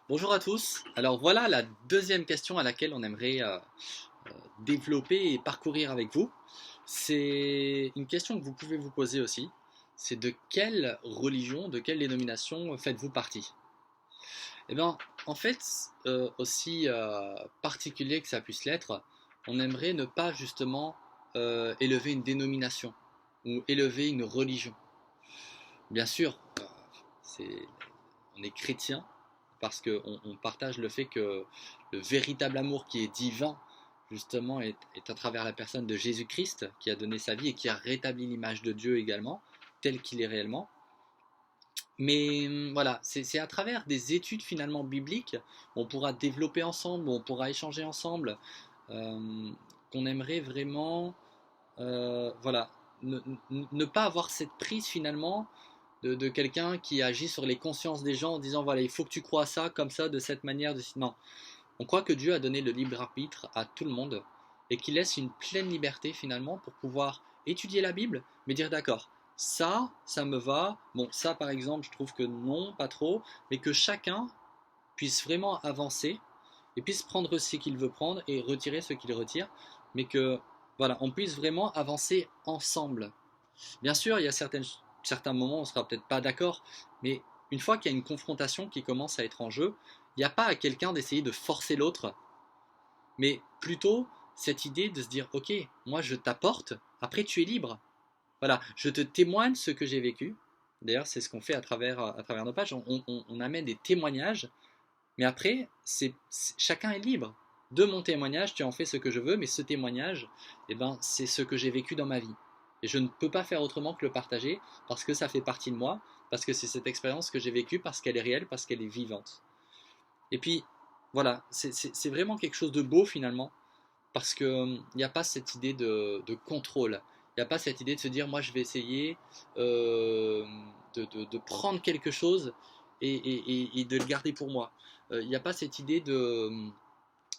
Bonjour à tous. Alors voilà la deuxième question à laquelle on aimerait développer et parcourir avec vous. C'est une question que vous pouvez vous poser aussi. C'est de quelle religion, de quelle dénomination faites-vous partie? Eh bien, en fait, aussi particulier que ça puisse l'être, on aimerait ne pas justement élever une dénomination ou élever une religion. Bien sûr, c'est, on est chrétien parce qu'on partage le fait que le véritable amour qui est divin, justement, est à travers la personne de Jésus-Christ, qui a donné sa vie et qui a rétabli l'image de Dieu également, tel qu'il est réellement. Mais voilà, c'est à travers des études finalement bibliques, on pourra développer ensemble, on pourra échanger ensemble, euh, qu'on aimerait vraiment, voilà, ne pas avoir cette prise finalement de quelqu'un qui agit sur les consciences des gens en disant voilà, il faut que tu crois à ça, comme ça, de cette manière. Non, on croit que Dieu a donné le libre arbitre à tout le monde et qu'il laisse une pleine liberté finalement pour pouvoir étudier la Bible, mais dire d'accord, ça me va. Bon, ça par exemple, je trouve que non, pas trop, mais que chacun puisse vraiment avancer et puisse prendre ce qu'il veut prendre et retirer ce qu'il retire, mais que voilà, on puisse vraiment avancer ensemble. Bien sûr, il y a certains moments où on ne sera peut-être pas d'accord, mais une fois qu'il y a une confrontation qui commence à être en jeu, il n'y a pas à quelqu'un d'essayer de forcer l'autre, mais plutôt cette idée de se dire ok, moi je t'apporte, après tu es libre. Voilà, je te témoigne ce que j'ai vécu. D'ailleurs, c'est ce qu'on fait à travers nos pages. On amène des témoignages, mais après, chacun est libre. De mon témoignage, tu en fais ce que je veux, mais ce témoignage, eh ben, c'est ce que j'ai vécu dans ma vie. Et je ne peux pas faire autrement que le partager parce que ça fait partie de moi, parce que c'est cette expérience que j'ai vécue, parce qu'elle est réelle, parce qu'elle est vivante. Et puis, voilà, c'est vraiment quelque chose de beau finalement, parce qu'il n'y a pas cette idée de contrôle. Il n'y a pas cette idée de se dire, moi je vais essayer euh, de prendre quelque chose et de le garder pour moi. Il n'y a pas cette idée de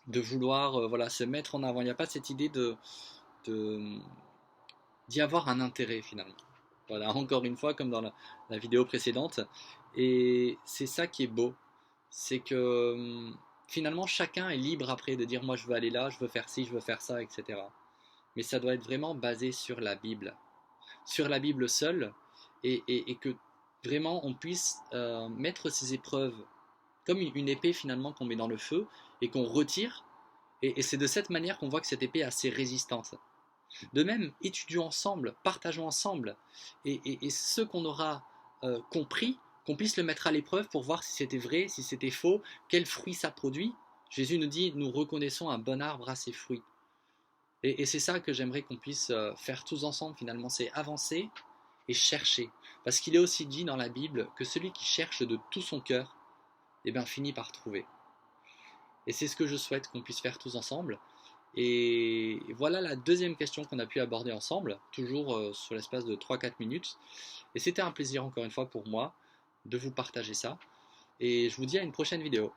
vouloir voilà, se mettre en avant. Il n'y a pas cette idée de- d'y avoir un intérêt finalement. Voilà, encore une fois, comme dans la vidéo précédente. Et c'est ça qui est beau. C'est que finalement, chacun est libre après de dire moi je veux aller là, je veux faire ci, je veux faire ça, etc. Mais ça doit être vraiment basé sur la Bible seule, et que vraiment on puisse mettre ces épreuves comme une épée finalement qu'on met dans le feu et qu'on retire, et c'est de cette manière qu'on voit que cette épée est assez résistante. De même, étudions ensemble, partageons ensemble, et ce qu'on aura compris, qu'on puisse le mettre à l'épreuve pour voir si c'était vrai, si c'était faux, quel fruit ça produit. Jésus nous dit, nous reconnaissons un bon arbre à ses fruits. Et c'est ça que j'aimerais qu'on puisse faire tous ensemble finalement, c'est avancer et chercher. Parce qu'il est aussi dit dans la Bible que celui qui cherche de tout son cœur, eh bien, finit par trouver. Et c'est ce que je souhaite qu'on puisse faire tous ensemble. Et voilà la deuxième question qu'on a pu aborder ensemble, toujours sur l'espace de 3-4 minutes. Et c'était un plaisir encore une fois pour moi de vous partager ça. Et je vous dis à une prochaine vidéo.